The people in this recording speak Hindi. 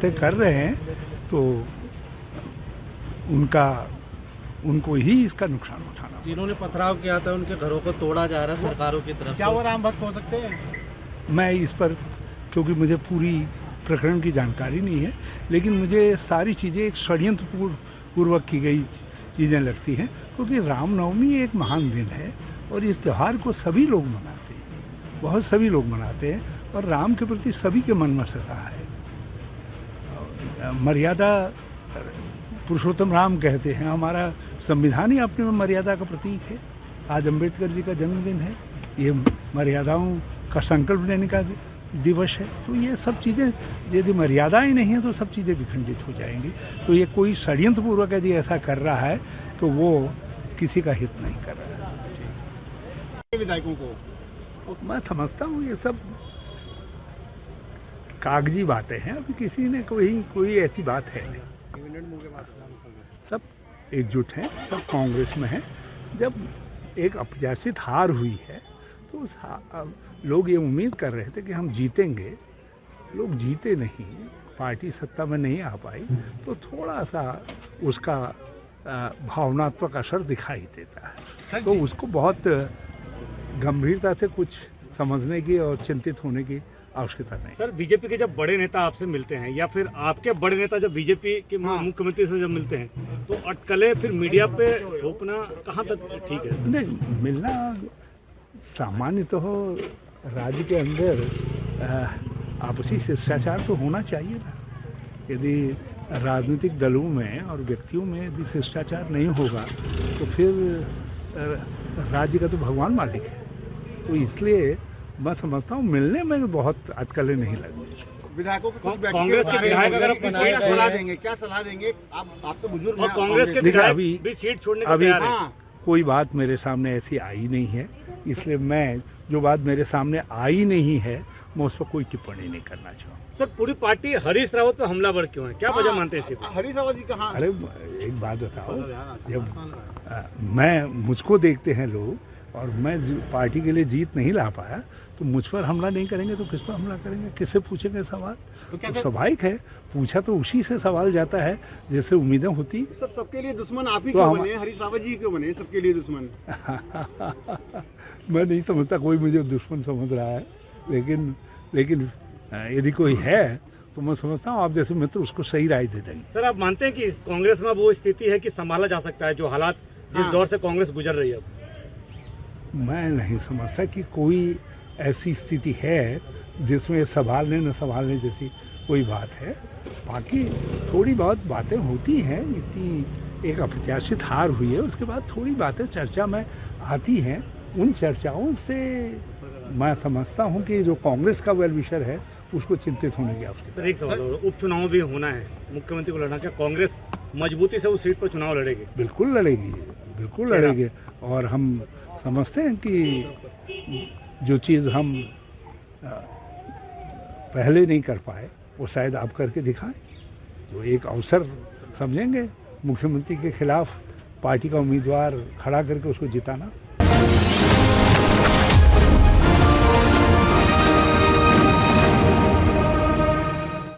बातें कर रहे हैं तो उनको ही इसका नुकसान उठाना। जिन्होंने पथराव किया था उनके घरों को तोड़ा जा रहा है सरकारों की तरफ। क्या वो राम भक्त हो सकते हैं? मैं इस पर, क्योंकि मुझे पूरी प्रकरण की जानकारी नहीं है, लेकिन मुझे सारी चीज़ें एक षड्यंत्र पूर्वक की गई चीज़ें लगती हैं, क्योंकि रामनवमी एक महान दिन है और इस त्यौहार को सभी लोग मनाते हैं, बहुत सभी लोग मनाते हैं और राम के प्रति सभी के मन में श्रद्धा है। मर्यादा पुरुषोत्तम राम कहते हैं, हमारा संविधान ही अपने में मर्यादा का प्रतीक है। आज अम्बेडकर जी का जन्मदिन है, ये मर्यादाओं का संकल्प लेने का दिवस है। तो ये सब चीज़ें यदि मर्यादाएं नहीं हैं तो सब चीज़ें विखंडित हो जाएंगी। तो ये कोई षड्यंत्र पूर्वक यदि ऐसा कर रहा है तो वो किसी का हित नहीं कर रहा है। विधायकों को मैं समझता हूँ ये सब कागजी बातें हैं, अभी किसी ने कोई ऐसी बात है नहीं। सब एकजुट हैं, सब कांग्रेस में हैं। जब एक अप्रत्याशित हार हुई है तो लोग ये उम्मीद कर रहे थे कि हम जीतेंगे, लोग जीते नहीं, पार्टी सत्ता में नहीं आ पाई, तो थोड़ा सा उसका भावनात्मक असर दिखाई देता है। तो उसको बहुत गंभीरता से कुछ समझने की और चिंतित होने की आवश्यकता नहीं। सर, बीजेपी के जब बड़े नेता आपसे मिलते हैं या फिर आपके बड़े नेता जब बीजेपी के मुख्यमंत्री से जब मिलते हैं तो अटकलें फिर मीडिया पे थोपना कहाँ तक ठीक है? नहीं, मिलना सामान्य तो हो, राज्य के अंदर आपसी शिष्टाचार तो होना चाहिए ना। यदि राजनीतिक दलों में और व्यक्तियों में यदि शिष्टाचार नहीं होगा तो फिर राज्य का तो भगवान मालिक है। तो इसलिए मैं समझता हूँ मिलने में बहुत अटकलें नहीं लगनी। विधायकों को कांग्रेस के विधायक अगर क्या सलाह देंगे? क्या सलाह देंगे? आप तो बुजुर्ग हैं। कांग्रेस के विधायक भी सीट छोड़ने को तैयार हैं। कोई बात मेरे सामने ऐसी आई नहीं है, इसलिए मैं जो बात मेरे सामने आई नहीं है मैं उस पर कोई टिप्पणी नहीं करना चाहूँगा। सर, पूरी पार्टी हरीश रावत पे हमलावर क्यों है? क्या वजह मानते हैं इसकी? हरीश रावत जी कहाँ? अरे एक बात बताओ, जब मुझको देखते हैं लोग और मैं पार्टी के लिए जीत नहीं ला पाया तो मुझ पर हमला नहीं करेंगे तो किस पर हमला करेंगे? किससे पूछेंगे सवाल? तो स्वाभाविक है, पूछा तो उसी से सवाल जाता है जिससे उम्मीदें होती। सर, सबके लिए दुश्मन आप ही क्यों बने? हरीश रावत जी क्यों बने सबके लिए दुश्मन? मैं नहीं समझता कोई मुझे दुश्मन समझ रहा है, लेकिन यदि कोई है तो मैं समझता हूँ आप जैसे मित्र उसको सही राय दे देंगे। सर, आप मानते हैं कि कांग्रेस में वो स्थिति है कि संभाला जा सकता है जो हालात जिस दौर से कांग्रेस गुजर रही है? मैं नहीं समझता कि कोई ऐसी स्थिति है जिसमें संभालने न संभालने जैसी कोई बात है। बाकी थोड़ी बहुत बातें होती हैं, इतनी एक अप्रत्याशित हार हुई है, उसके बाद थोड़ी बातें चर्चा में आती हैं। उन चर्चाओं से मैं समझता हूं कि जो कांग्रेस का वेल विशर है उसको चिंतित होने की आवश्यकता है। एक सवाल, उपचुनाव भी होना है, मुख्यमंत्री को लड़ना, क्या कांग्रेस मजबूती से उस सीट पर चुनाव लड़ेगी? बिल्कुल लड़ेगी, बिल्कुल लड़ेगी। और हम समझते हैं कि जो चीज़ हम पहले नहीं कर पाए वो शायद आप करके दिखाएं। तो एक अवसर समझेंगे मुख्यमंत्री के खिलाफ पार्टी का उम्मीदवार खड़ा करके उसको जिताना।